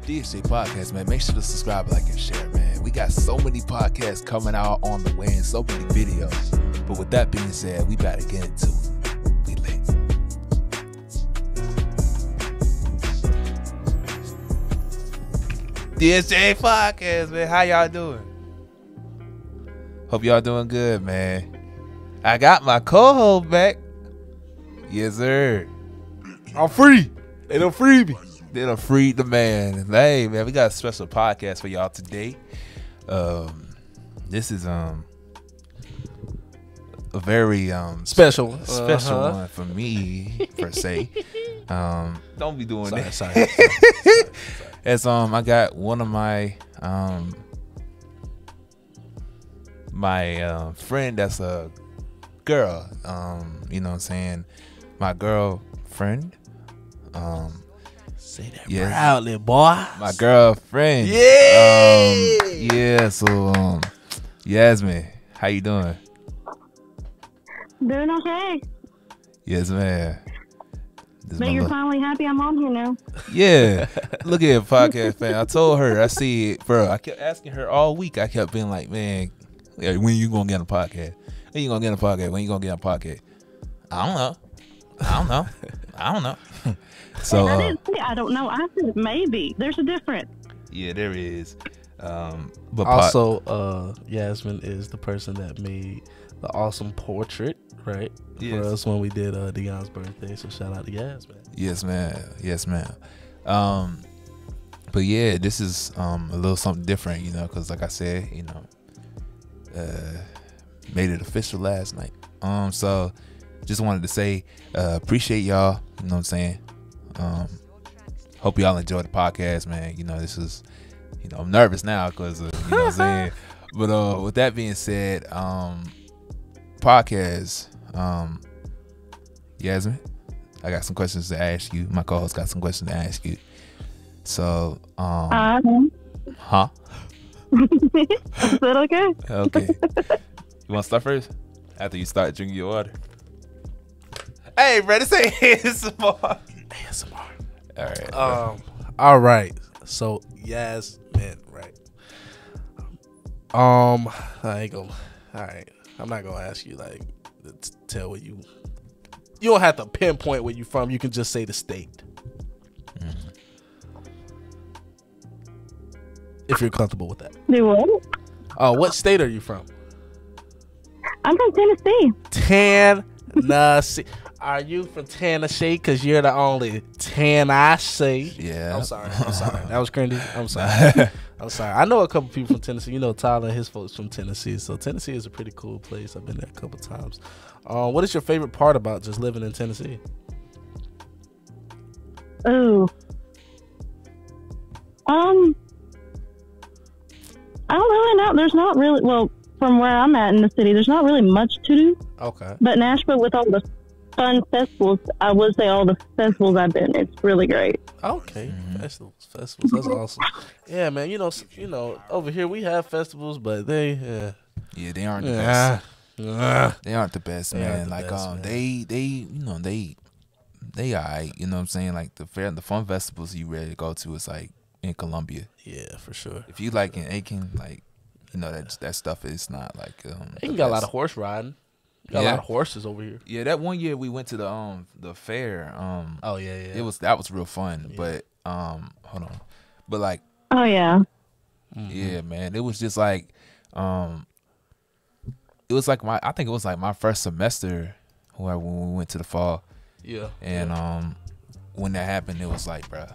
DSJ Podcast, man. Make sure to subscribe, like, and share, man. We got so many podcasts coming out on the way and so many videos. But with that being said, we better get into it. We lit. DSJ Podcast, man. How y'all doing? Hope y'all doing good, man. I got my co-host back. Yes, sir. I'm free. They don't free me. They done freed the man. Hey, man, we got a special podcast for y'all today. This is a very Special one for me per se. Don't be doing that. Sorry. As I got one of my friend that's a girl. You know what I'm saying? My girlfriend. Say that proudly, boy. My girlfriend. Yeah. Yeah. So, Yasmin, how you doing? Doing okay. Yes, man. But you're finally happy I'm on here now. Yeah. Look at podcast fan. I told her. I see it, bro. I kept asking her all week. I kept being like, man, when you gonna get on a podcast? When you gonna get on a podcast? When you gonna get on a podcast? I don't know. So I didn't say I don't know. I said maybe. There's a difference. yeah, there is. But Also, Yasmin is the person that made the awesome portrait, right? Yes. For us when we did Dion's birthday. So shout out to Yasmin. Yes, ma'am. But yeah, this is a little something different, you know, because like I said, you know, made it official last night. So just wanted to say, appreciate y'all. You know what I'm saying? Hope y'all enjoy the podcast, man. You know, this is, you know, I'm nervous now because, you know what I'm saying? But with that being said, podcast, Yasmin, I got some questions to ask you. My co-host got some questions to ask you. So, huh? Is that okay? Okay. You want to start first? After you start drinking your water. Hey, bro, this ain't ASMR. All right. So Yasmin, right? I ain't gonna. All right. I'm not gonna ask you like to tell where you. You don't have to pinpoint where you from. You can just say the state. Mm-hmm. If you're comfortable with that. Do what? What state are you from? I'm from Tennessee. Tennessee. Are you from Tennessee? Because you're the only Tennessee. Yeah. I'm sorry. That was cringy. I'm sorry. I know a couple people from Tennessee. You know, Tyler and his folks from Tennessee. So Tennessee is a pretty cool place. I've been there a couple times. What is your favorite part about just living in Tennessee? Ooh. I don't really know. There's not really, well, from where I'm at in the city, there's not really much to do. Okay. But Nashville, with all the fun festivals, I would say all the festivals I've been, it's really great. Okay. Festivals. That's awesome. Yeah, man. You know, over here we have festivals, but they, Yeah, they aren't the best. They aren't the best, They man. aren't the Like best, man. they alright, you know what I'm saying? Like the fun festivals you ready to go to is like in Columbia. Yeah, for sure. If you like in Aiken, like, you know, that stuff is not like You got a lot of horse riding. Got a lot of horses over here. Yeah, that one year we went to the fair. Oh yeah. That was real fun. Yeah. But hold on. But like, Oh, yeah. yeah, man, it was just like it was like I think it was like my first semester when we went to the fall. Yeah. And when that happened, it was like, bro,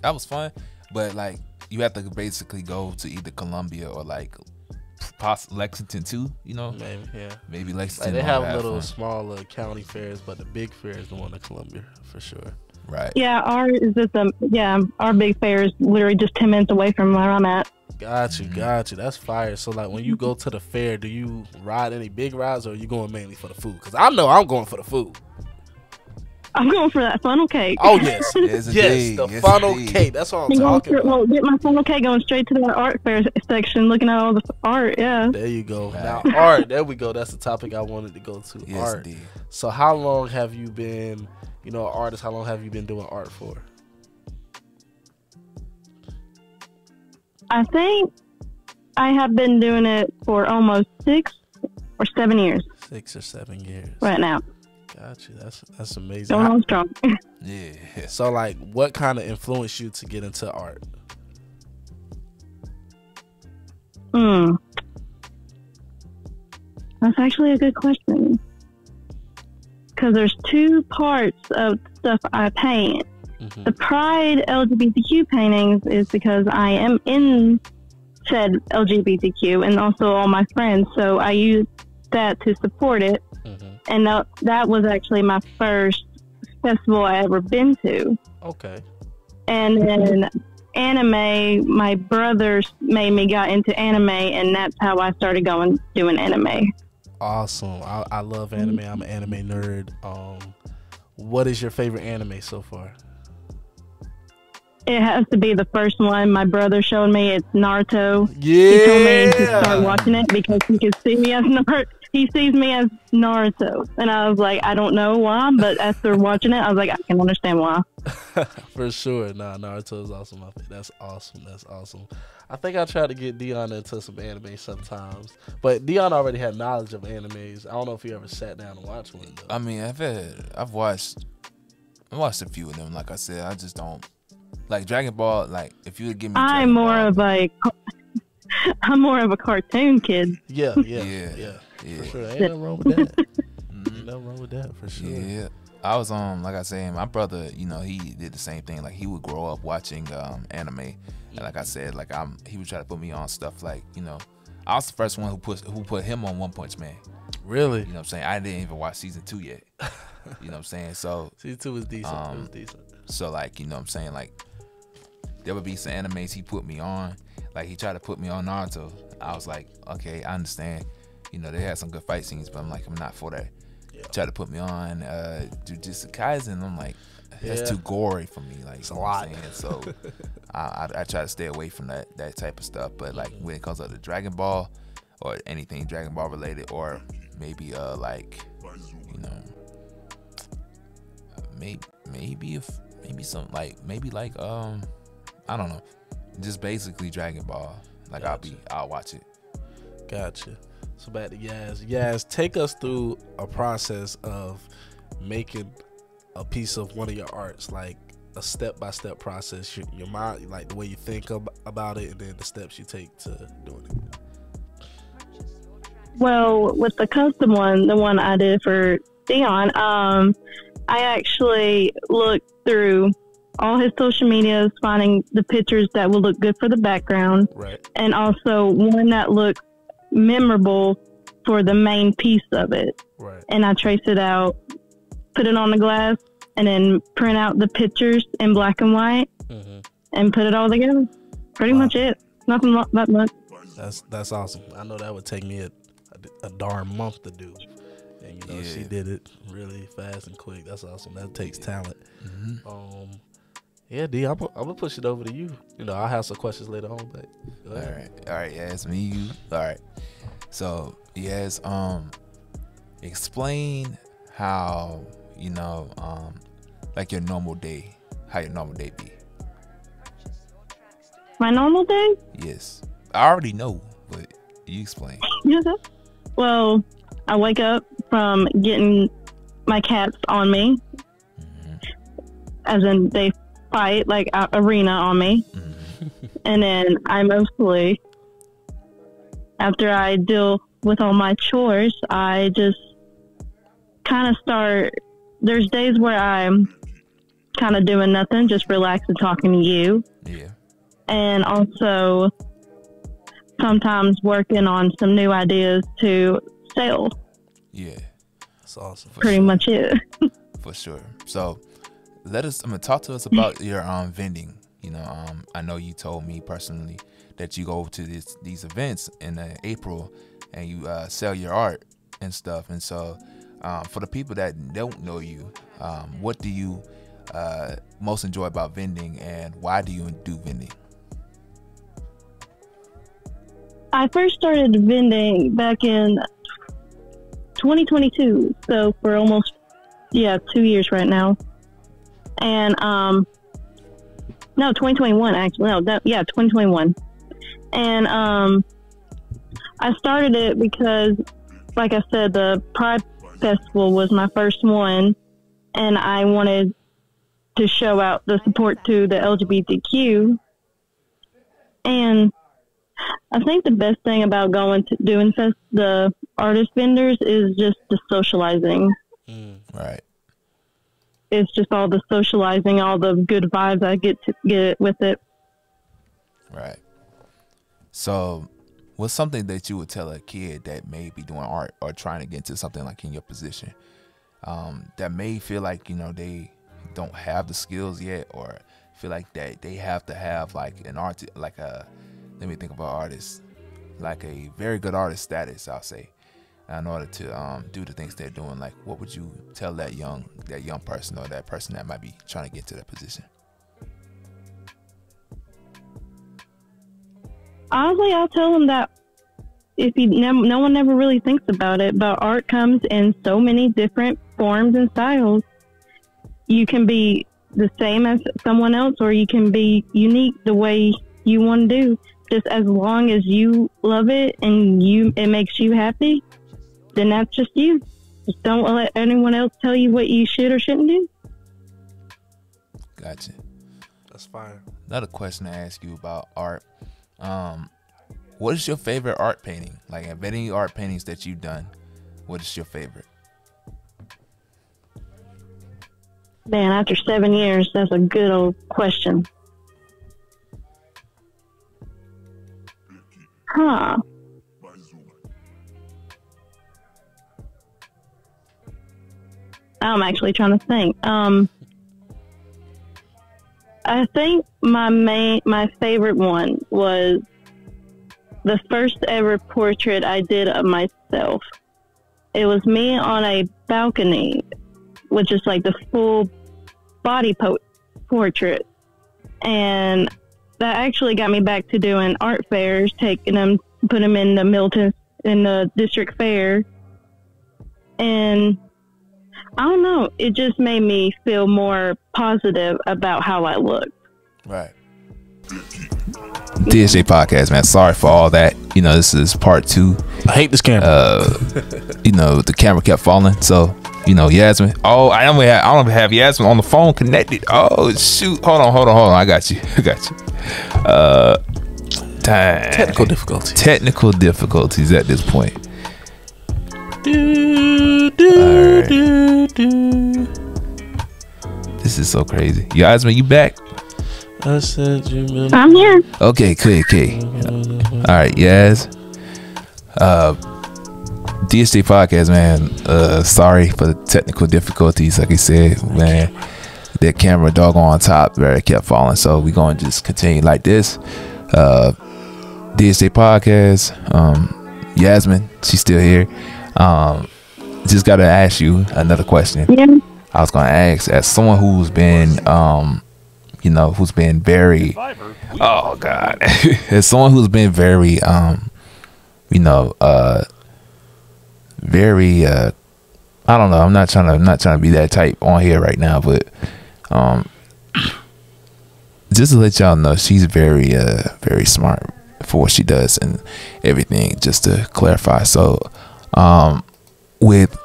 that was fun. But like, you have to basically go to either Columbia or like Lexington too, you know? Maybe Lexington. Like they have little fun. smaller county fairs, but the big fair is the one in Columbia for sure. Right. Yeah, our big fair is literally just 10 minutes away from where I'm at. Got you. That's fire. So like when you go to the fair, do you ride any big rides or are you going mainly for the food? Because I know I'm going for the food. I'm going for that funnel cake. Oh yes, Yes, yes, the indeed. funnel Yes, cake. That's what I'm I'm going talking for, about. well, get my funnel cake going straight to the art fair section, looking at all the art. Yeah. There you go. Right. Now art. There we go. That's the topic I wanted to go to. Yes, Art. indeed. So how long have you been, an artist? How long have you been doing art for? I think I have been doing it for almost 6 or 7 years 6 or 7 years. right now. Gotcha. That's amazing. Going on strong. Yeah. So, like, what kind of influenced you to get into art? That's actually a good question. Because there's 2 parts of stuff I paint. Mm-hmm. The Pride LGBTQ paintings is because I am in said LGBTQ and also all my friends. So I use that to support it. Mm-hmm. And that was actually my first festival I ever been to. Okay. And then anime, my brothers made me got into anime, and that's how I started doing anime. Awesome. I love anime. I'm an anime nerd. What is your favorite anime so far? It has to be the first one my brother showed me. It's Naruto. Yeah. He told me to start watching it because he could see me as Naruto. He sees me as Naruto. And I was like, I don't know why, but after watching it, I was like, I can understand why. For sure. Nah, Naruto is awesome. That's awesome. That's awesome. I think I tried to get Dion into some anime sometimes, but Dion already had knowledge of animes. I don't know if he ever sat down and watched one though. I mean, I've watched a few of them. Like I said, I just don't like Dragon Ball. Like if you would give me, I'm more of a cartoon kid. Yeah. For sure. Ain't nothing wrong with that. Ain't nothing wrong with that for sure. Yeah. I was like I said, my brother, you know, he did the same thing. Like he would grow up watching anime, and like I said, like he would try to put me on stuff like, you know, I was the first one who put him on One Punch Man. Really? You know what I'm saying? I didn't even watch season 2 yet. You know what I'm saying? So season 2 was decent. It was decent. So like, you know what I'm saying? Like there would be some animes he put me on. Like he tried to put me on Naruto. I was like, okay, I understand. You know, they had some good fight scenes, but I'm like, I'm not for that. Yeah. Tried to put me on Jujutsu Kaisen. I'm like, that's too gory for me. Like it's a lot. So I try to stay away from that type of stuff. But like when it comes to the Dragon Ball or anything Dragon Ball related, or maybe like, you know, maybe some like I don't know, just basically Dragon Ball. Like gotcha. I'll watch it. Gotcha. So back to Yaz. Yaz, take us through a process of making a piece of one of your arts, like a step-by-step process. Your mind, like the way you think about it, and then the steps you take to doing it. Well, with the custom one, the one I did for Dion, I actually looked through all his social medias, finding the pictures that will look good for the background, right, and also one that looked memorable for the main piece of it. Right. And I trace it out, put it on the glass, and then print out the pictures in black and white, and put it all together. Pretty much it. Nothing that much. That's awesome. I know that would take me a darn month to do. And you know, she did it really fast and quick. That's awesome. That takes talent. Yeah, D, I'm gonna push it over to you. You know, I'll have some questions later on, but go ahead. All right, yeah, it's me, you. All right. So, yes, explain how, you know, like your normal day, how your normal day be. My normal day? Yes. I already know, but you explain. Well, I wake up from getting my cats on me, as in they fight like arena on me, and then I mostly, after I deal with all my chores, I just kind of start. There's days where I'm kind of doing nothing, just relaxing, talking to you. Yeah. And also sometimes working on some new ideas to sell. Yeah. That's awesome. Pretty much it. For sure. So talk to us about your vending. You know, I know you told me personally that you go to these events in April and you sell your art and stuff. And so for the people that don't know you, what do you most enjoy about vending, and why do you do vending? I first started vending back in 2022, so for almost 2 years right now. And no, 2021 actually. 2021. And I started it because, like I said, the Pride Festival was my first one, and I wanted to show out the support to the LGBTQ. And I think the best thing about going to doing the artist vendors is just the socializing. Right. It's just all the socializing, all the good vibes I get to get with it. Right. So, what's something that you would tell a kid that may be doing art or trying to get into something like in your position, that may feel like, you know, they don't have the skills yet, or feel like that they have to have like an art, like a, let me think of an artist, like a very good artist status, I'll say, in order to do the things they're doing? Like, what would you tell that young person, or that person that might be trying to get to that position? Honestly, I'll tell them that if no one ever really thinks about it, but art comes in so many different forms and styles. You can be the same as someone else, or you can be unique the way you want to do. Just as long as you love it and it makes you happy, then that's just you. Just don't let anyone else tell you what you should or shouldn't do. Gotcha. That's fire. Another question to ask you about art. What is your favorite art painting? Like, of any art paintings that you've done, what is your favorite? Man, after 7 years, that's a good old question. Huh. I'm actually trying to think. I think my favorite one was the first ever portrait I did of myself. It was me on a balcony, which is like the full body portrait. And that actually got me back to doing art fairs, taking them, put them in the Milton, in the district fair. And I don't know, it just made me feel more positive about how I looked. Right. DSJ Podcast, man. Sorry for all that. You know, this is part 2. I hate this camera. You know, the camera kept falling. So, you know, Yasmin. Oh, I don't have Yasmin on the phone connected. Oh, shoot. Hold on. I got you. Technical difficulties at this point. This is so crazy. Yasmin, you back? I said you. I'm here. Okay. All right, Yaz. DSJ Podcast, man. Sorry for the technical difficulties. Like I said, man, that camera doggone on top where it kept falling. So we gonna just continue like this. DSJ Podcast. Yasmin, she's still here. Just gotta ask you another question. Yeah. I was gonna ask, as someone who's been, you know, who's been very, oh God, as someone who's been very, you know, very, I don't know. I'm not trying to be that type on here right now, but just to let y'all know, she's very, very smart for what she does and everything. Just to clarify, so, with.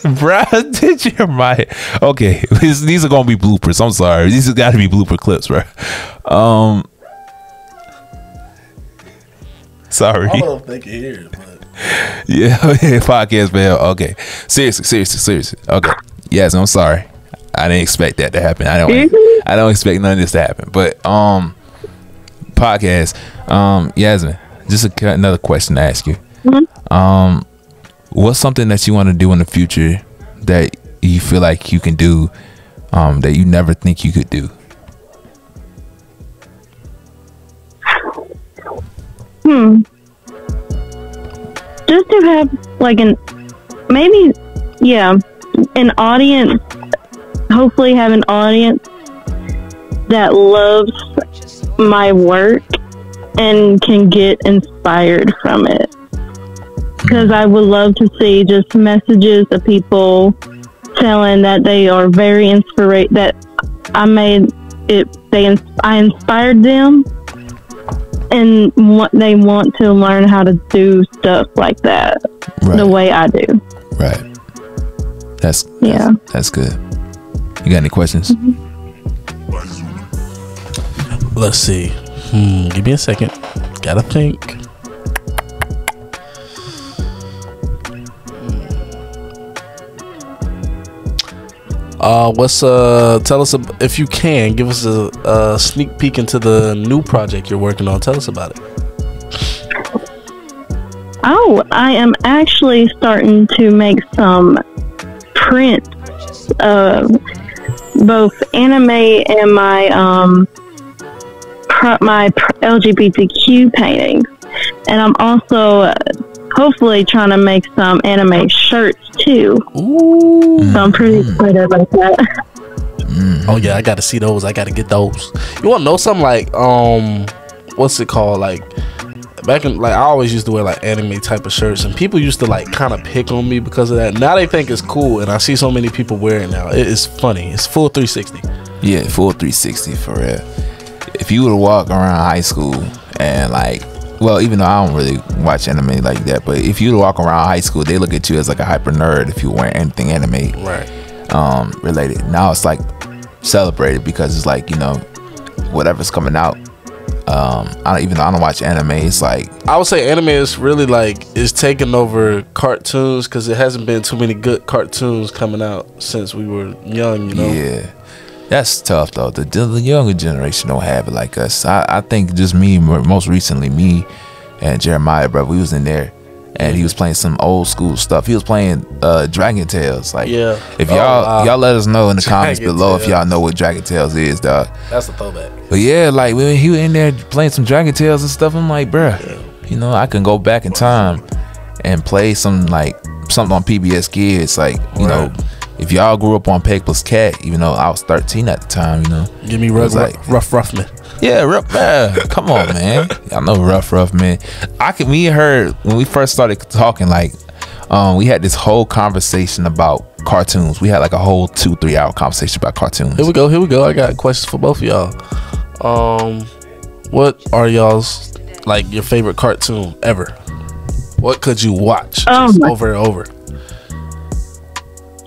Bruh, did your mic? Okay, these are gonna be bloopers. I'm sorry, these have got to be blooper clips, bro. Sorry. I don't think you hear it, but yeah, podcast, man. Okay, seriously. Okay, yes, I'm sorry. I didn't expect that to happen. I don't expect none of this to happen. But podcast, Yasmin, just another question to ask you. Mm-hmm. What's something that you want to do in the future that you feel like you can do, that you never think you could do? Just to have like an audience, hopefully have an audience that loves my work and can get inspired from it. Because I would love to see just messages of people telling that they are very that I made I inspired them, and they want to learn how to do stuff like that the way I do. Right. That's good. You got any questions? Let's see. Give me a second. Gotta think. Tell us if you can give us a sneak peek into the new project you're working on. Tell us about it. Oh, I am actually starting to make some prints of both anime and my LGBTQ paintings, and I'm also hopefully trying to make some anime shirts too. Ooh. So I'm pretty excited about that. Oh yeah, I gotta see those. I gotta get those. You wanna know something like what's it called? Like back in, like, I always used to wear like anime type of shirts, and people used to like kind of pick on me because of that. Now they think it's cool, and I see so many people wearing it now. It is funny. It's full 360. Yeah, full 360 for real. If you were to walk around high school and like, well, even though I don't really watch anime like that, but if you were to walk around high school, they look at you as like a hyper nerd if you wear anything anime related. Now it's like celebrated because it's like, you know, whatever's coming out. Even though I don't watch anime, it's like, I would say anime is really like is taking over cartoons because it hasn't been too many good cartoons coming out since we were young, you know. Yeah, that's tough though. The younger generation don't have it like us. I think just me, most recently, me and Jeremiah, bro, we was in there and he was playing some old school stuff. He was playing Dragon Tales. Like, if y'all let us know in the comments below if y'all know what Dragon Tales is, dog. That's a throwback. But yeah, like when he was in there playing some Dragon Tales and stuff, I'm like, bruh, you know, I can go back in time and play something on PBS Kids. Like, you know, if y'all grew up on Peg Plus Cat, even though I was 13 at the time, you know. Give me Rough Man. Yeah, Rough Man. Come on, man. Y'all know Rough Man. Me and her, when we first started talking, like, we had this whole conversation about cartoons. We had like a whole 2-3 hour conversation about cartoons. Here we go. I got questions for both of y'all. What are y'all's, like, your favorite cartoon ever? What could you watch over and over?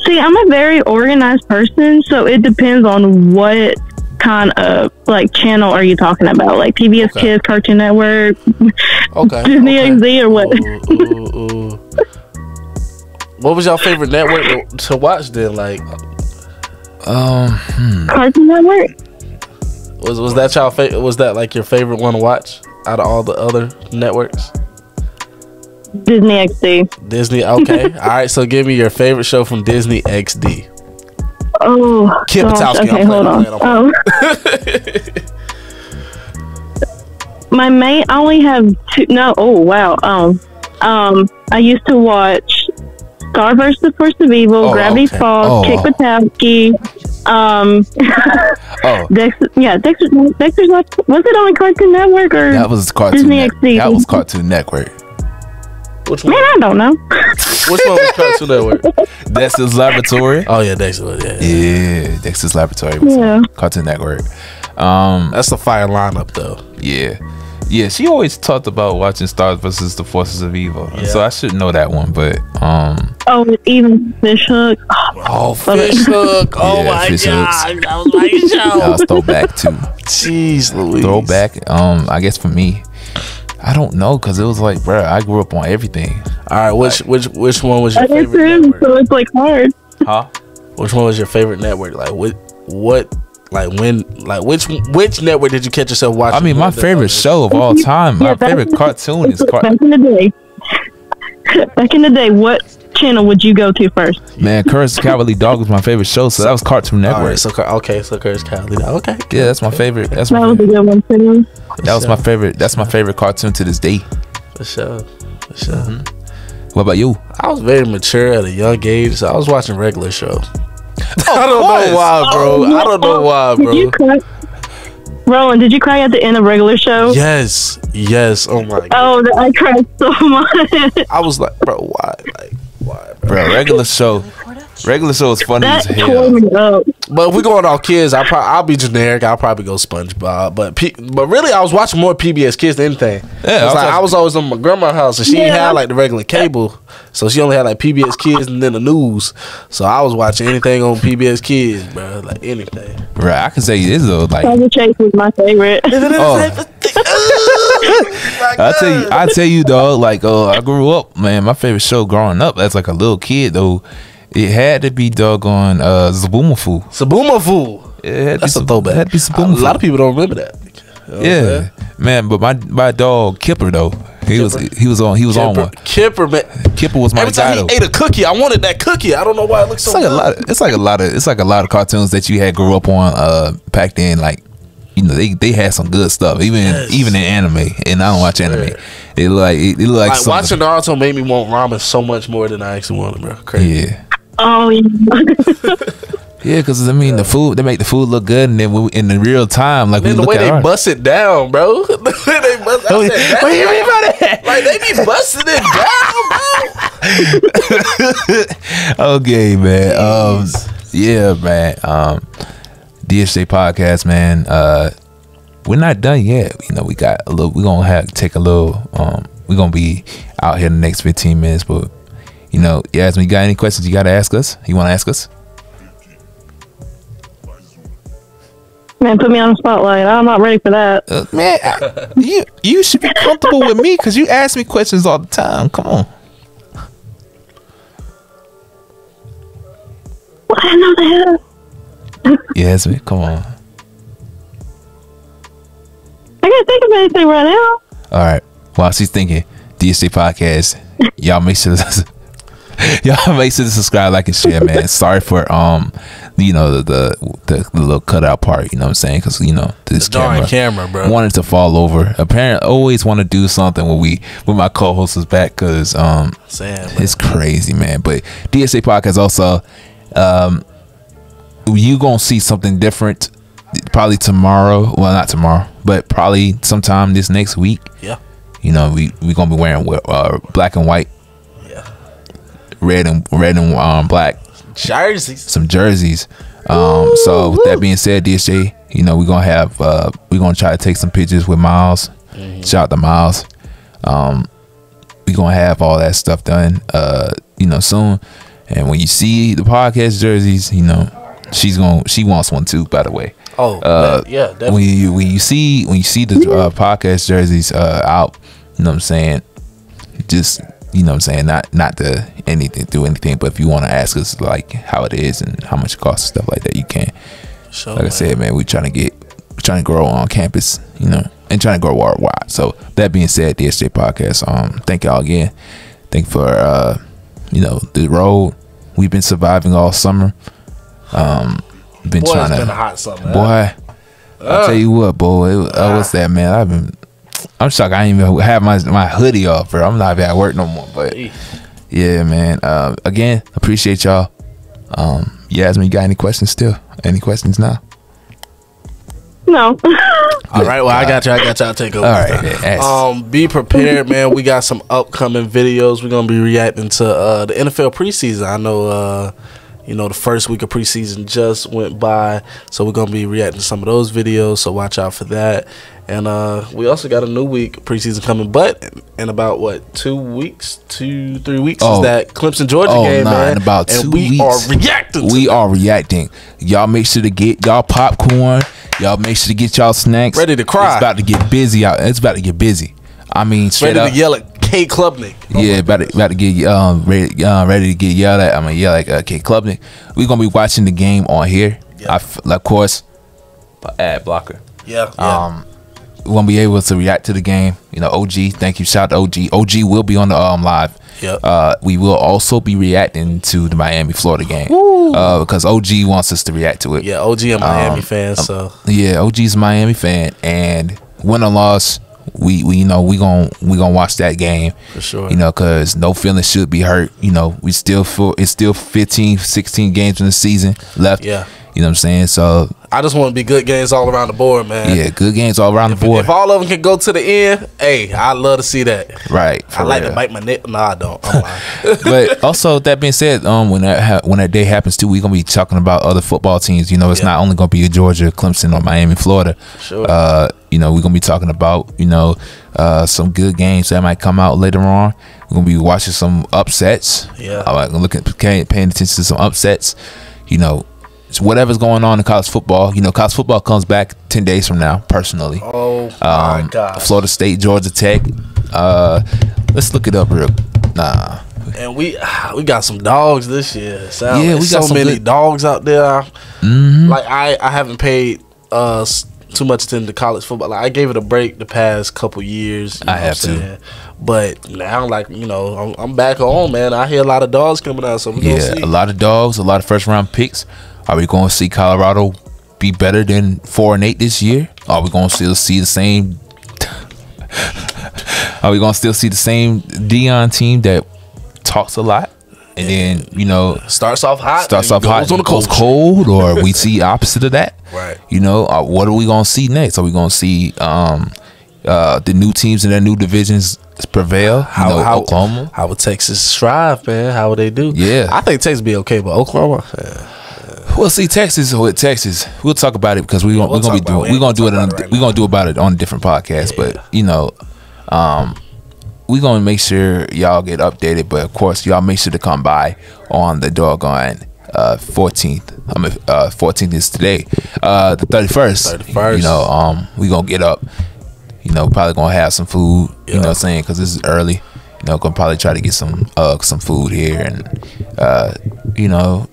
See, I'm a very organized person, so it depends on what kind of like channel are you talking about, like PBS Kids, Cartoon Network, Disney XD, or what? Ooh. What was your favorite network to watch then? Like, Cartoon Network. Was that y'all was that like your favorite one to watch out of all the other networks? Disney XD. Disney, okay. All right, so give me your favorite show from Disney XD. Oh, Kim Patowski. Okay, hold on. My main, I only have two. No, oh wow. I used to watch Star vs. the Force of Evil, Gravity Falls, Kick Patowski. Dexter's Lab. Was it on Cartoon Network or that was Cartoon Disney XD? That was Cartoon Network. Which one? Man, I don't know. Which one was Cartoon Network? Dexter's Laboratory. Oh yeah, Dexter. Yeah, Dexter's Laboratory was Cartoon Network. That's a fire lineup though. Yeah, she always talked about watching Star versus the Forces of Evil, so I should know that one. But even Fish Hook. Fish Hook. Oh my god, that was my show. That was throwback too. Jeez Louise. Throwback. I guess for me, I don't know, because it was like, bro, I grew up on everything. All right, which one was your favorite network? So it's like hard. Huh? Which one was your favorite network? Like which network did you catch yourself watching? I mean, my favorite show of all time, my favorite cartoon is back in the day. Back in the day, what channel would you go to first? Man, Courage the Cowardly Dog was my favorite show, so that was Cartoon Network. Right, so Courage the Cowardly Dog. Okay. Yeah, that's my favorite. That was a good one too. That was my favorite. That's my favorite cartoon to this day. For sure. Mm-hmm. What about you? I was very mature at a young age, so I was watching regular shows. I don't know why, bro. I don't know why, bro. Did you cry? Roland, did you cry at the end of regular show? Yes. Oh my god. Oh, I cried so much. I was like, bro, why? Like, why, bro? Bro, regular show. Regular Show is funny That as tore hell. me up. But if we're going off kids, I'll be generic. I'll probably go SpongeBob. But really, I was watching more PBS Kids than anything. Yeah, I was always in my grandma's house, and she didn't Yeah. have like the regular cable, so she only had like PBS Kids and then the news. So I was watching anything on PBS Kids, bro, like anything. Right, I can say this though. Like, Tiger Chase was my favorite. oh, I tell you, dog. Like, I grew up, man. My favorite show growing up as like a little kid, though, it had to be doggone Zaboomafoo. Zaboomafoo. That's a throwback. It had to be A Zaboomafoo. lot of people don't remember that. You know what I'm Yeah, saying? man. But my dog Kipper though, he was on one. Kipper, man. Kipper was my Every guy time though. he ate a cookie, I wanted that cookie. I don't know why it looks so It's like good. a lot of cartoons that you had grew up on back then. Like, you know, they had some good stuff. Even in anime, and I don't watch anime. It look like Like something- watching Naruto made me want ramen so much more than I actually wanted, bro. Crazy. Yeah. Oh, yeah. Yeah, because I mean, the food, they make the food look good, and then in the real time, like, we Then the look way at they ours. bust it down, bro. The way they bust What I do said, you mean by that? like they be busting it down, bro. Okay, man. Yeah, man. DSJ podcast, man. We're not done yet. You know, we got a little. We're gonna take a little. We're gonna be out here in the next 15 minutes, but you know, Yasmin, you got any questions you gotta ask us? You want to ask us? Man, put me on the spotlight. I'm not ready for that. Man, you should be comfortable with me because you ask me questions all the time. Come on. What I know that. Yasmin, come on. I can't think of anything right now. All right. While she's thinking, DSJ podcast, y'all make sure to subscribe, like, and share, man. Sorry for you know, the little cutout part. You know what I'm saying? Because, you know, this Darn camera, bro. wanted to fall over. Apparently, always want to do something when my co-host is back, because Sam, it's crazy, man. But DSA podcast also, you gonna see something different probably tomorrow. Well, not tomorrow, but probably sometime this next week. Yeah. You know, we gonna be wearing black and white, Yeah. red and black, Jerseys. some jerseys. So with that being said, DSJ, you know, we're gonna try to take some pictures with Miles. Shout out to Miles. We're gonna have all that stuff done, you know, soon. And when you see the podcast jerseys, you know, she wants one too, by the way. Oh, yeah, definitely. When you see the podcast jerseys out, you know what I'm saying, just, you know what I'm saying, not to do anything, but if you want to ask us like how it is and how much it costs and stuff like that, you can. Sure, Like I said, man, we're trying to grow on campus, you know, and trying to grow worldwide. So that being said, the DSJ podcast, thank y'all again. Thank you for you know, the road. We've been surviving all summer. Been Boy, trying it's to been a hot summer. boy. I'll tell you what, boy. What's that, man? I'm shocked. I ain't even have my hoodie off, bro. I'm not even at work no more. But yeah, man. Again, appreciate y'all. Yasmin, you got any questions still? Any questions now? No. All right, well, I got you. I'll take over. All right. Be prepared, man. We got some upcoming videos. We're gonna be reacting to the NFL preseason. I know, you know, the first week of preseason just went by, so we're gonna be reacting to some of those videos. So watch out for that. And we also got a new week of preseason coming, but in about 2 weeks, 2-3 weeks is that Clemson Georgia game, man. In about 2 weeks, we are reacting. We are reacting. Y'all make sure to get y'all popcorn. Y'all make sure to get y'all snacks. Ready to cry. It's about to get busy out. It's about to get busy. I mean, straight ready up. to yell at K Klubnik. Yeah, about to get ready to get yelled at. I'm gonna yell at K Klubnik. We're gonna be watching the game on here. Yeah. Of course, ad blocker. Yeah. We're gonna be able to react to the game. You know, OG. Thank you. Shout out to OG. OG will be on the live. Yep. We will also be reacting to the Miami Florida game because OG wants us to react to it. Yeah, OG a Miami fan, so Yeah, OG's a Miami fan, and win or loss, we know we gonna watch that game for sure. You know, because no feelings should be hurt. You know, it's still 15, 16 games in the season left. Yeah. You know what I'm saying? So I just want to be good games all around the board, man. yeah, good games all around the board. If all of them can go to the end, hey, I'd love to see that. Right. I like to bite my neck. No, I don't. I'm lying. But also, that being said, when that day happens too, we're gonna be talking about other football teams. You know, it's not only gonna be Georgia, Clemson, or Miami, Florida. Sure. You know, we're gonna be talking about some good games that might come out later on. We're gonna be watching some upsets. Yeah. Paying attention to some upsets. You know, whatever's going on in college football. You know, college football comes back 10 days from now. Personally, oh my God, Florida State, Georgia Tech. Let's look it up real. Nah. And we got some dogs this year. Yeah, we got so many dogs out there. Mm-hmm. Like I haven't paid too much attention to college football. Like I gave it a break the past couple years. I have to. But now, like, I'm back home, man. I hear a lot of dogs coming out, so we're gonna see. A lot of dogs, a lot of first round picks. Are we going to see Colorado be better than 4-8 this year? Are we going to still see the same? Are we going to still see the same Dion team that talks a lot and then starts off hot, goes cold, or we see opposite of that? Right. What are we going to see next? Are we going to see the new teams in their new divisions prevail? How Oklahoma? How would Texas strive, man? How would they do? Yeah, I think Texas be okay, but Oklahoma. We'll see Texas. We'll talk about it because we're gonna do about it on a different podcast. Yeah. But we're gonna make sure y'all get updated. But of course, y'all make sure to come by on the doggone 14th. 14th is today. The 31st. We gonna get up. Probably gonna have some food. You know what I'm saying? Because this is early. Gonna probably try to get some food here and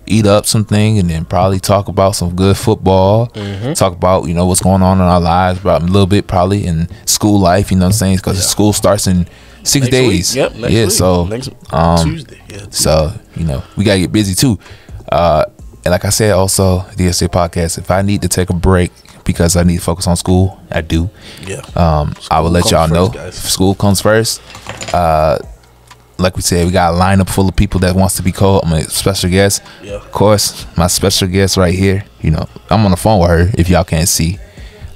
eat up something, and then probably talk about some good football. Mm-hmm. Talk about what's going on in our lives, about a little bit probably in school life. You know what I'm saying? Because school starts in 6 days. Yep. Next week. So next Tuesday. Yeah. Tuesday. So we gotta get busy too. And like I said, also DSA podcast. If I need to take a break because I need to focus on school, I do. Yeah. I will let y'all know. Guys. School comes first. Like we said, we got a lineup full of people that wants to be called. I'm a special guest. Yeah. Of course, my special guest right here. I'm on the phone with her if y'all can't see.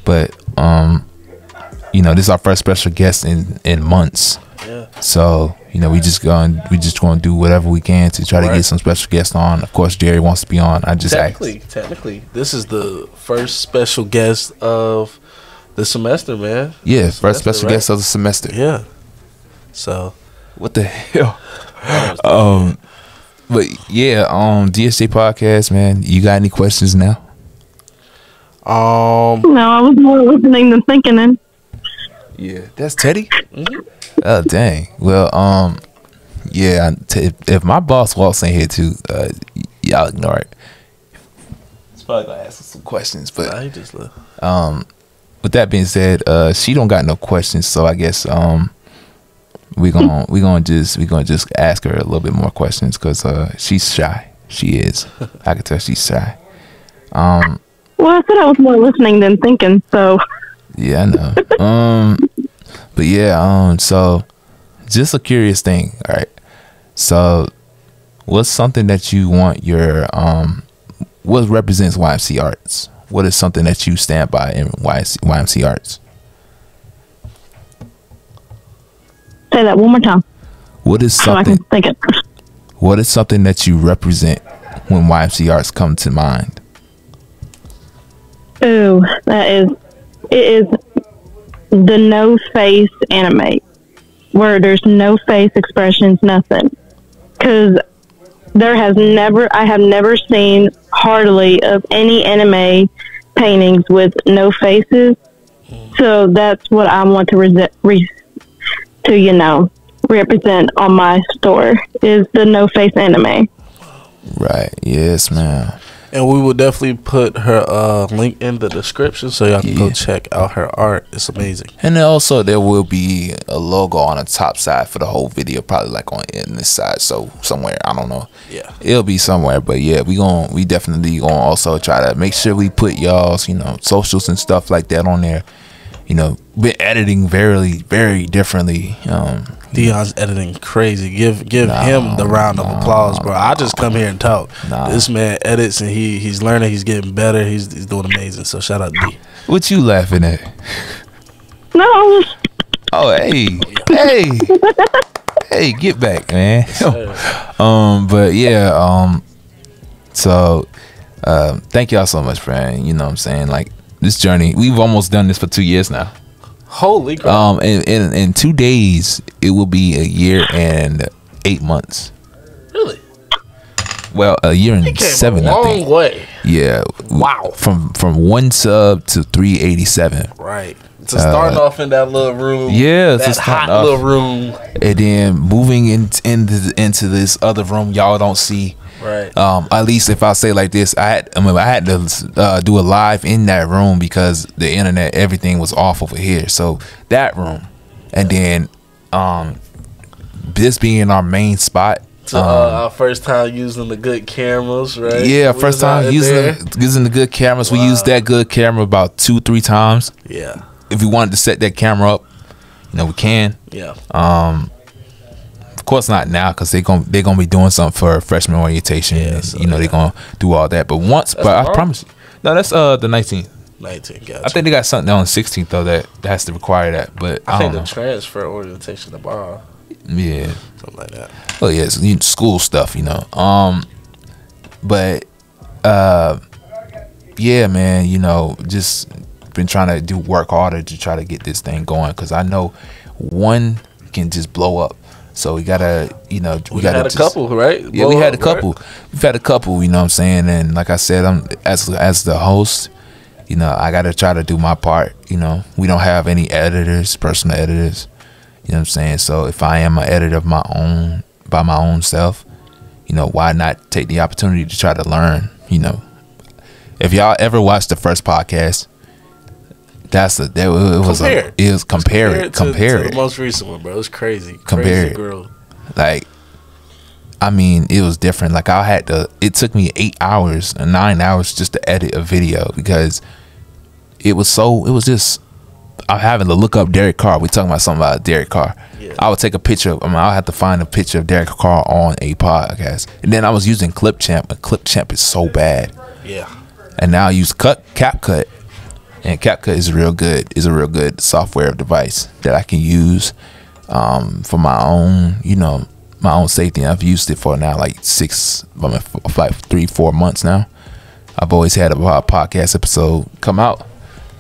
But this is our first special guest in months. Yeah. So, we just going to do whatever we can to try to get some special guests on. Of course, Jerry wants to be on. I just technically, this is the first special guest of the semester, man. Yeah, first special guest of the semester. Yeah. So, what the hell? But yeah, DSJ podcast, man. You got any questions now? No, I was more listening than thinking. Then. Yeah, that's Teddy. Mm-hmm. Oh dang. Well, yeah. If my boss walks in here too, y'all ignore it. He's probably gonna ask us some questions, but he just left. With that being said, she don't got no questions, so I guess we gonna just ask her a little bit more questions because she's shy. She is. I can tell she's shy. Well, I said I was more listening than thinking, so. Yeah, I know. But yeah, so just a curious thing, all right? So what's something that you want your what represents YMC Arts? What is something that you stand by in YMC Arts? Say that one more time. What is something? So I can think it. What is something that you represent when YMC Arts come to mind? Ooh, it is the no face anime, where there's no face expressions, nothing. Because I have never seen hardly of any anime paintings with no faces. So that's what I want to represent on my store is the no face anime. Right. Yes, ma'am. And we will definitely put her link in the description so y'all can go check out her art. It's amazing. And then also there will be a logo on the top side for the whole video, probably like in this side. So somewhere, I don't know. Yeah, it'll be somewhere. But yeah, we definitely gonna also try to make sure we put y'all's socials and stuff like that on there. been editing very, very differently. Dion's editing crazy. Give him the round of applause, bro. I just come here and talk. This man edits and he's learning. He's getting better. He's doing amazing. So shout out to D. What you laughing at? No. Oh, hey, hey, get back, man. But yeah, so thank y'all so much, man. You know what I'm saying? Like, this journey, we've almost done this for 2 years now. Holy crap. In 2 days it will be a year and 8 months. Really? Well, a year and 7, I think. Long way. Yeah. Wow. From 1 sub to 387. Right. So starting off in that little room. Yeah, that hot little room. And then moving into this other room y'all don't see. Right. At least if I say like this, I had to do a live in that room because the internet, everything was off over here. So that room, and then this being our main spot. So our first time using the good cameras, right? Yeah, first time using the good cameras. Wow. We used that good camera about 2-3 times. Yeah. If we wanted to set that camera up, we can. Yeah. Of course not now because they're gonna be doing something for freshman orientation. Yeah, so, they're gonna do all that. But I promise you, no, that's the 19th. 19th, gotcha. I think they got something on the 16th though that has to require that. But I think the transfer orientation tomorrow. Yeah, something like that. Well, yeah, it's school stuff, But yeah, man, just been trying to work harder to try to get this thing going because I know one can just blow up. So we gotta, we had a couple, right? Yeah, we had a couple. Right? We've had a couple, you know what I'm saying? And like I said, I'm as the host, I gotta try to do my part. We don't have any editors, personal editors. You know what I'm saying? So if I am an editor of my own, by my own self, why not take the opportunity to try to learn? If y'all ever watched the first podcast, compare it to the most recent one, bro. It was crazy. Compare crazy girl. Like, I mean, it was different. Like it took me 8 hours and 9 hours just to edit a video because it was just, I'm having to look up Derek Carr. We're talking about something about Derek Carr. Yeah. I would take a picture. I'll have to find a picture of Derek Carr on a podcast. And then I was using Clipchamp, but Clipchamp is so bad. Yeah. And now I use CapCut. And CapCut is real good. Is a real good software device that I can use for my own, my own safety. And I've used it for now like 3-4 months now. I've always had a podcast episode come out.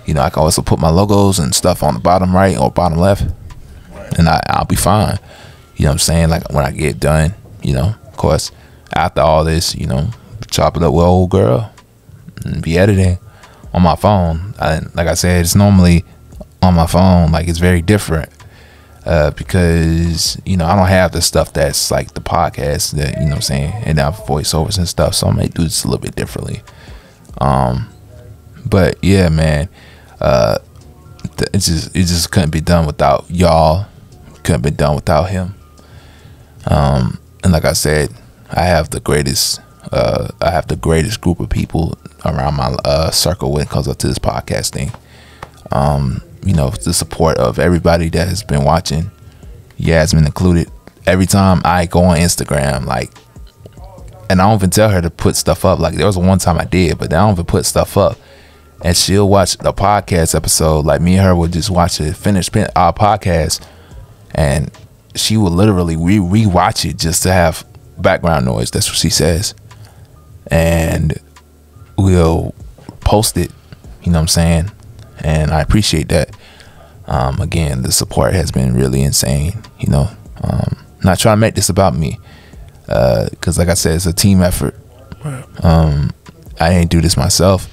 I can also put my logos and stuff on the bottom right or bottom left, and I'll be fine. You know what I'm saying? Like when I get done, of course, after all this, chop it up with old girl and be editing on my phone. Like I said, it's normally on my phone. Like it's very different because I don't have the stuff that's like the podcast that what I'm saying, and I have voiceovers and stuff. So I may do this a little bit differently. But yeah, man, it just couldn't be done without y'all. Couldn't be done without him. And like I said, I have the greatest group of people around my circle when it comes up to this podcast thing. The support of everybody that has been watching, Yasmin included. Every time I go on Instagram, and I don't even tell her to put stuff up. Like there was one time I did, but I don't even put stuff up. And she'll watch the podcast episode. Like me and her would just watch it, finish our podcast, and she will literally rewatch it just to have background noise. That's what she says. And we'll post it, you know what I'm saying? And I appreciate that. Again, the support has been really insane, not trying to make this about me, because like I said, it's a team effort. I didn't do this myself,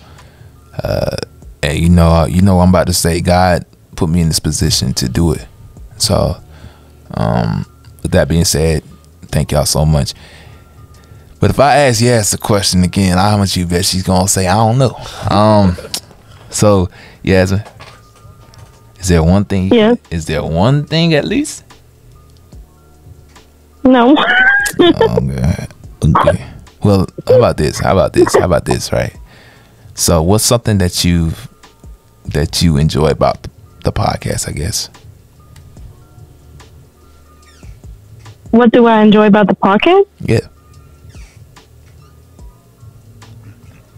and I'm about to say God put me in this position to do it. So with that being said, thank y'all so much. But if I ask the question again, how much you bet she's gonna say I don't know? So Yasmin, is there one thing? Yeah. Is there one thing at least? No. Oh God. Okay. Well, how about this? Right. So, what's something that you enjoy about the podcast, I guess. What do I enjoy about the podcast? Yeah.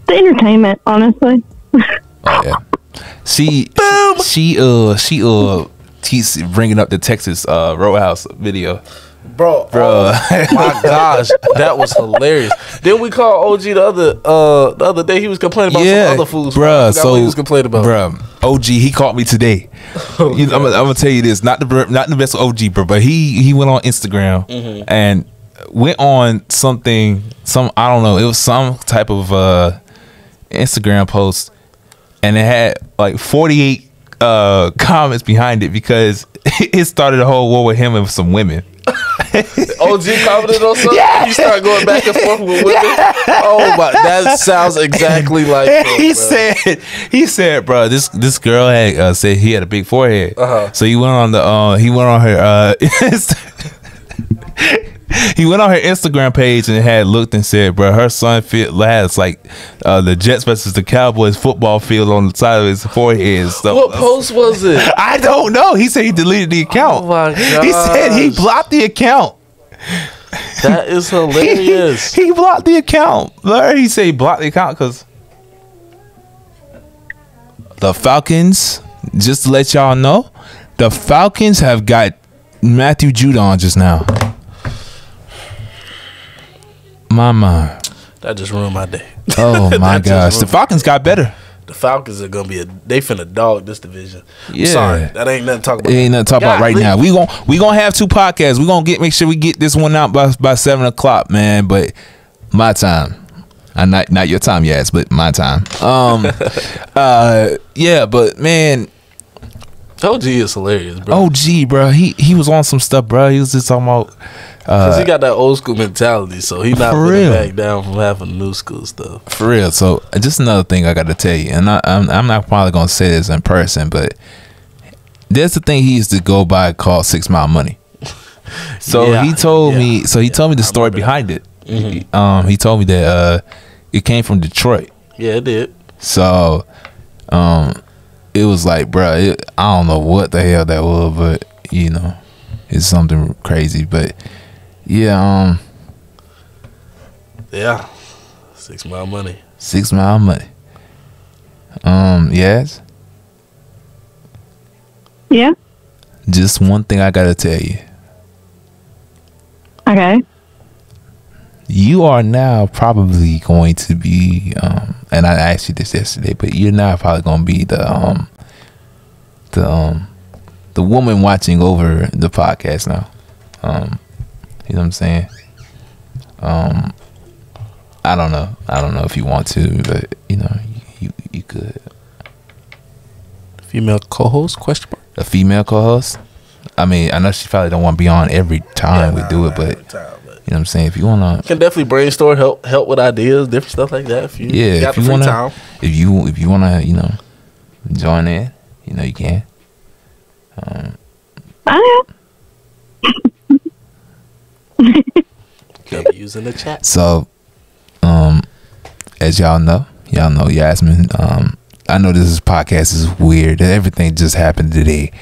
The entertainment, honestly. Oh yeah. She keeps bringing up the Texas Roadhouse video. Bro, Bro. oh my gosh, that was hilarious. Then we called OG the other day. He was complaining about some other foods. Bruh. So what he was complaining about. Bruh, OG, he called me today. I'm gonna tell you this, not the best OG, bro, but he went on Instagram and went on some I don't know, it was some type of Instagram post, and it had like 48 comments behind it because it started a whole war with him and some women. OG commented on something. Yeah. You start going back and forth with women. Oh my, that sounds exactly like him, he said, bro, this girl had said he had a big forehead. So he went on her he went on her Instagram page and had looked and said, bro, her son has like the Jets versus the Cowboys football field on the side of his forehead and stuff. What post was it? I don't know. He said he deleted the account. Oh my god. He said he blocked the account. That is hilarious. He blocked the account. He said he blocked the account because the Falcons, just to let y'all know, the Falcons have got Matthew Judon just now. My. That just ruined my day. Oh my gosh. The Falcons got better. The Falcons are gonna be they finna dog this division. Yeah. Sorry, that ain't nothing to talk about. It ain't nothing to talk about right now. We gonna have 2 podcasts. We gonna make sure we get this one out by 7:00, man. But my time, not your time, yes, but my time. Yeah, but man, OG is hilarious, bro. OG, bro, he was on some stuff, bro. He was just talking about. Cause he got that old school mentality, so he not For really real. back down from having new school stuff. For real. So just another thing I got to tell you, and I'm not probably gonna say this in person, but there's the thing he used to go by called 6 Mile Money. So Yeah, he told yeah, me. So he told me the story behind it. He told me that it came from Detroit. Yeah, it did. So it was like, bro, I don't know what the hell that was, but you know, it's something crazy. But yeah, Yeah, 6 Mile Money. 6 Mile Money. Yes. Yeah. Just one thing I gotta tell you. Okay. You are now probably going to be, and I asked you this yesterday, but you're now probably gonna be the woman watching over the podcast now. You know what I'm saying? I don't know if you want to, but you know, you could. Female co-host? Question mark. A female co-host. I mean, I know she probably don't want to be on every time we do it, but you know what I'm saying. If you wanna, can definitely brainstorm, help with ideas, different stuff like that. If you got if the you free wanna, time. if you wanna, you know, join in, you know, you can. I Could be using the chat. So, as y'all know Yasmin. I know this podcast is weird. Everything just happened today.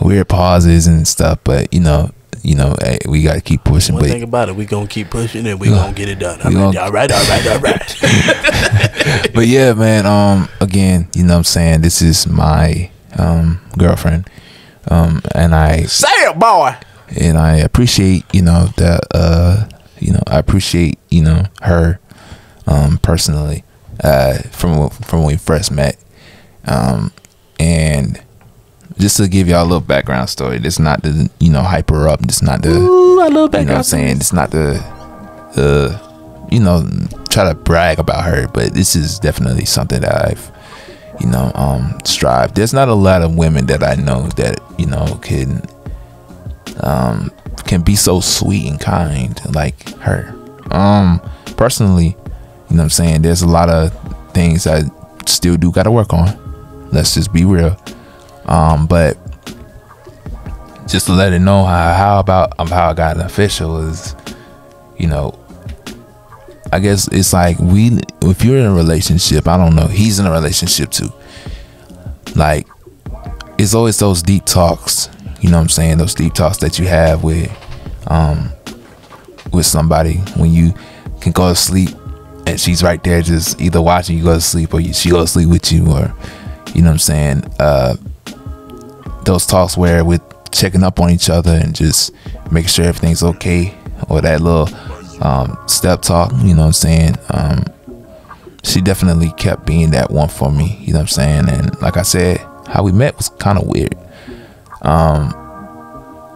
Weird pauses and stuff, but you know, hey, we gotta keep pushing. One But thing about it, we gonna keep pushing and we gonna get it done. we gonna- All right. but yeah, man. Again, you know what I'm saying, this is my girlfriend, and I Say it, boy. and I appreciate, you know, that I appreciate, you know, her personally from when we first met, and just to give y'all a little background story. This not to, you know, hype her up. This not to, Ooh, I love you know what I'm background. saying, it's not to you know, try to brag about her, but this is definitely something that I've, you know, strive. There's not a lot of women that I know that, you know, can be so sweet and kind like her. Personally, you know what I'm saying, there's a lot of things I still do gotta work on. Let's just be real. But just to let it know how I got an official is, you know, I guess it's like if you're in a relationship, I don't know, he's in a relationship too. Like, it's always those deep talks, you know what I'm saying, those deep talks that you have with somebody when you can go to sleep and she's right there just either watching you go to sleep or she goes to sleep with you, or you know what I'm saying, those talks where we're checking up on each other and just making sure everything's okay, or that little step talk, you know what I'm saying. She definitely kept being that one for me, you know what I'm saying. And like I said, how we met was kind of weird,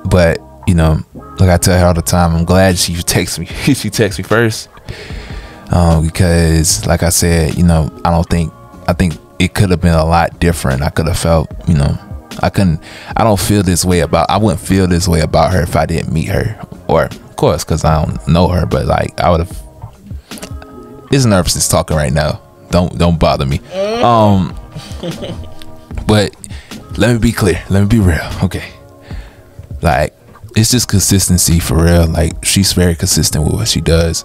but you know, like I tell her all the time, I'm glad she texts me she texts me first, because like I said, you know, I think it could have been a lot different. I could have felt, you know, I wouldn't feel this way about her if I didn't meet her, or of course because I don't know her, but like I would have. It's nervousness talking right now, don't bother me. But let me be clear, let me be real, okay? Like, it's just consistency for real. Like, she's very consistent with what she does,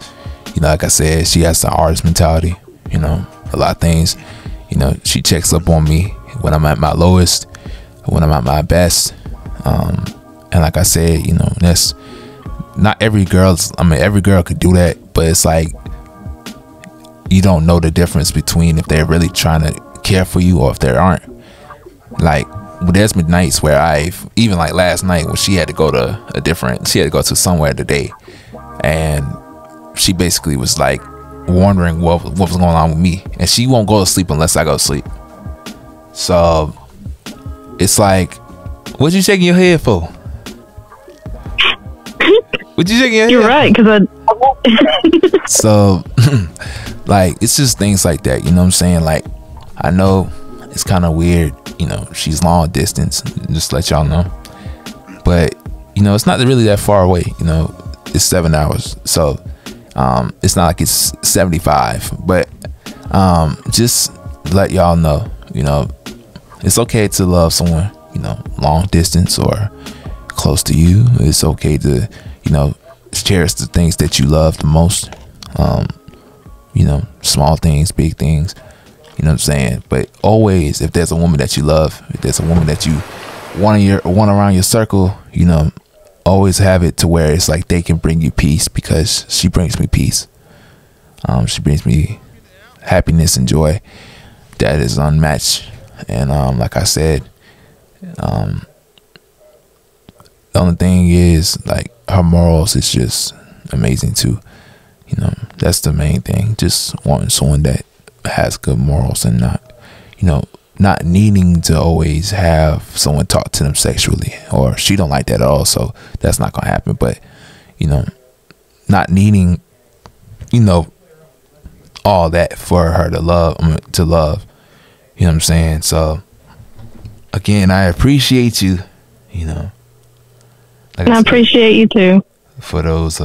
you know. Like I said, she has the artist mentality, you know, a lot of things, you know. She checks up on me when I'm at my lowest, when I'm at my best, and like I said, you know, that's not every girl could do that, but it's like you don't know the difference between if they're really trying to care for you or if they aren't. Like, there's been nights where even like last night when she had to go to somewhere today, and she basically was like wondering what was going on with me, and she won't go to sleep unless I go to sleep. So it's like, what you shaking your head for? What you shaking your head? You're right, because So like, it's just things like that, you know what I'm saying. Like, I know it's kind of weird, you know, she's long distance, just to let y'all know, but you know, it's not really that far away, you know. It's 7 hours, so it's not like it's 75, but just let y'all know, you know, it's okay to love someone, you know, long distance or close to you. It's okay to, you know, cherish the things that you love the most, you know, small things, big things, you know what I'm saying. But always, if there's a woman that you love, if there's a woman that you want around your circle, you know, always have it to where it's like they can bring you peace, because she brings me peace. She brings me happiness and joy that is unmatched. And like I said, the only thing is, like, her morals is just amazing too. You know, that's the main thing. Just wanting someone that has good morals and not, you know, not needing to always have someone talk to them sexually, or she don't like that at all, so that's not gonna happen. But, you know, not needing, you know, all that for her to love, you know what I'm saying. So again, I appreciate you, you know, like I appreciate you too for those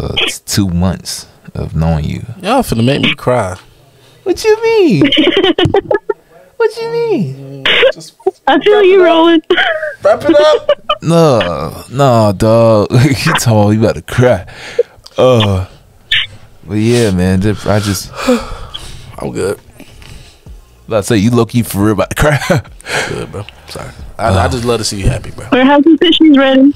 2 months of knowing you. Y'all finna make me cry. What you mean? What you mean? Just I feel you rolling. wrap it up. No, dog. You told me you about to cry. But yeah, man, I'm good. About to say, you low key for real about to cry. Good, bro. Sorry. I just love to see you happy, bro. Her husband said she's ready.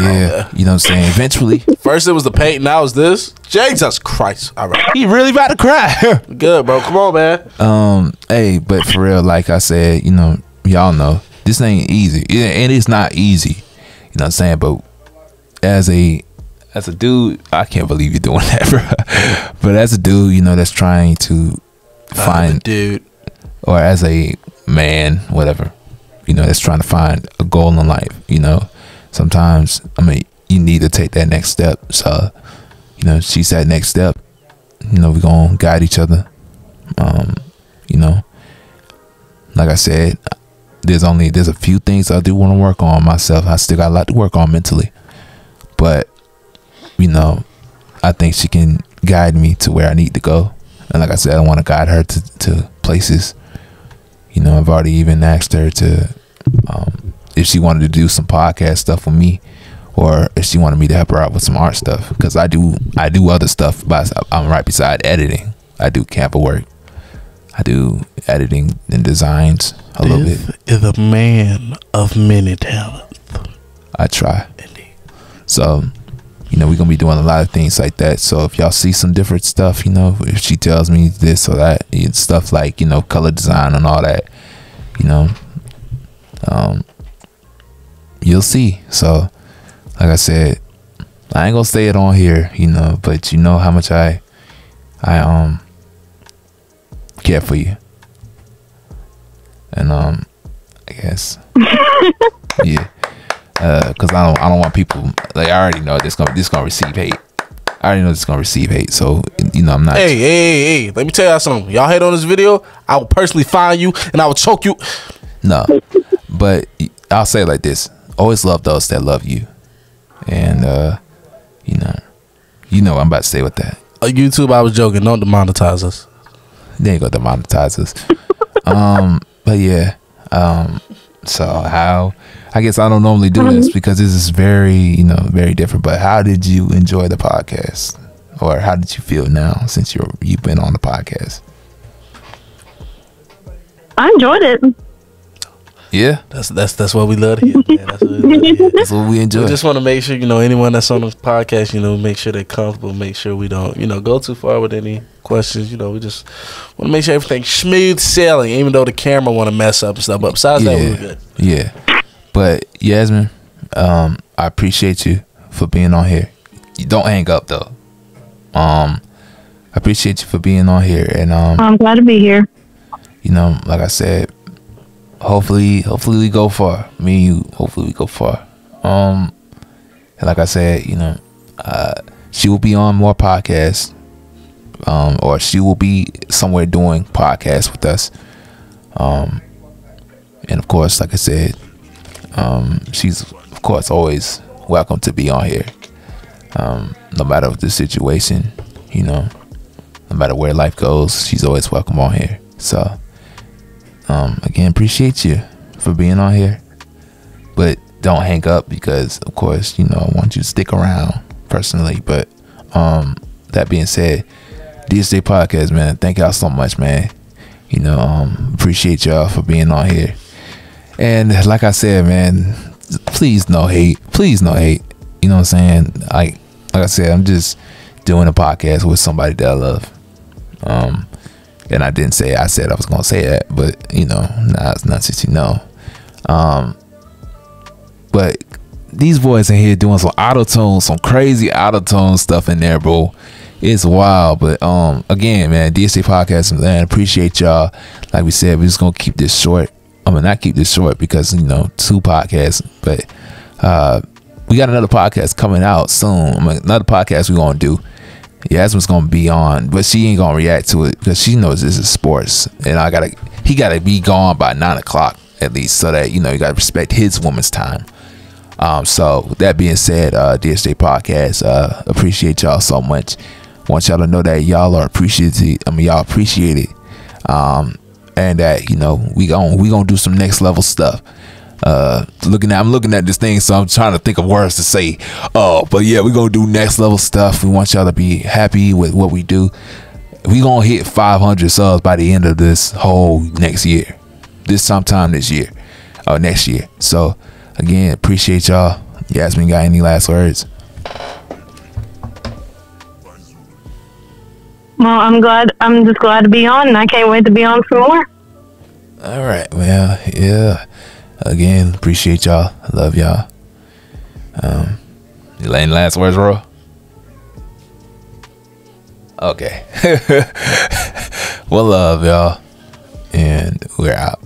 Yeah, you know what I'm saying. Eventually, First it was the paint, now it's this. Jesus Christ. All right. he really about to cry. Good, bro. Come on, man. Hey, but for real, like I said, you know, y'all know this ain't easy, and it's not easy. You know what I'm saying? But as a dude, I can't believe you're doing that, bro. But as a dude, you know, that's trying to find, dude, or as a man, whatever, you know, that's trying to find a goal in life, you know, sometimes, I mean, you need to take that next step. So, you know, she's that next step. You know, we're gonna guide each other. You know, like I said, there's a few things I do want to work on myself. I still got a lot to work on mentally, but you know, I think she can guide me to where I need to go. And like I said, I want to guide her to places. You know, I've already even asked her to, if she wanted to do some podcast stuff with me, or if she wanted me to help her out with some art stuff, because I do other stuff, but I'm right beside editing. I do Canva work. I do editing and designs a little bit. Is a man of many talents. I try. Indeed. So, you know, we're going to be doing a lot of things like that. So if y'all see some different stuff, you know, if she tells me this or that, stuff like, you know, color design and all that, you know, you'll see. So, like I said, I ain't going to say it on here, you know, but you know how much I care for you. And, I guess, yeah. Cause I don't want people, like, I already know this gonna receive hate. I already know this gonna receive hate. So, you know, I'm not. Hey, let me tell y'all something. Y'all hate on this video, I will personally find you and I will choke you. No, but I'll say it like this: always love those that love you. And you know what I'm about to say with that. YouTube, I was joking. Don't demonetize us. They ain't gonna demonetize us. But yeah. So how? I guess I don't normally do this because this is very, you know, very different. But how did you enjoy the podcast, or how did you feel now since you've been on the podcast? I enjoyed it. Yeah, that's what we love to hear. Man. That's what we love to hear. That's what we enjoy. We just want to make sure, you know, anyone that's on the podcast, you know, make sure they're comfortable. Make sure we don't, you know, go too far with any questions. You know, we just want to make sure everything's smooth sailing, even though the camera want to mess up and stuff. But besides that, we were good. Yeah. But Yasmin, I appreciate you for being on here. You don't hang up though. I appreciate you for being on here, and I'm glad to be here. you know, like I said, hopefully we go far. Me and you, hopefully we go far. And like I said, you know, she will be on more podcasts, or she will be somewhere doing podcasts with us. And of course, like I said, she's of course always welcome to be on here. No matter the situation, you know, no matter where life goes, she's always welcome on here. So, again, appreciate you for being on here, but don't hang up because, of course, you know, I want you to stick around personally. But that being said, DSJ Podcast, man, thank y'all so much, man. You know, appreciate y'all for being on here. And like I said, man, please no hate. Please no hate. You know what I'm saying? Like I said, I'm just doing a podcast with somebody that I love. And I didn't say, I said I was going to say that, but you know, nah, it's not since you know. But these boys in here doing some auto-tune, some crazy auto-tune stuff in there, bro. It's wild. But again, man, DSJ Podcast, man, appreciate y'all. Like we said, we're just going to keep this short. I mean, not keep this short because, you know, 2 podcasts, but we got another podcast coming out soon. I mean, another podcast we're going to do. Yasmin's going to be on, but she ain't going to react to it because she knows this is sports. And he got to be gone by 9 o'clock at least, so that, you know, you got to respect his woman's time. So with that being said, DSJ Podcast, appreciate y'all so much. Want y'all to know that y'all are appreciated. I mean, y'all appreciate it. And that, you know, we gonna do some next level stuff. I'm looking at this thing, so I'm trying to think of words to say. But yeah, we're gonna do next level stuff. We want y'all to be happy with what we do. We gonna hit 500 subs by the end of this whole next year. Sometime this year or next year. So again, appreciate y'all. Yasmin, got any last words? Well, I'm just glad to be on, and I can't wait to be on some more. All right. Well, yeah. Again, appreciate y'all. I love y'all. Any last words, Ro? Okay. Well, love y'all, and we're out.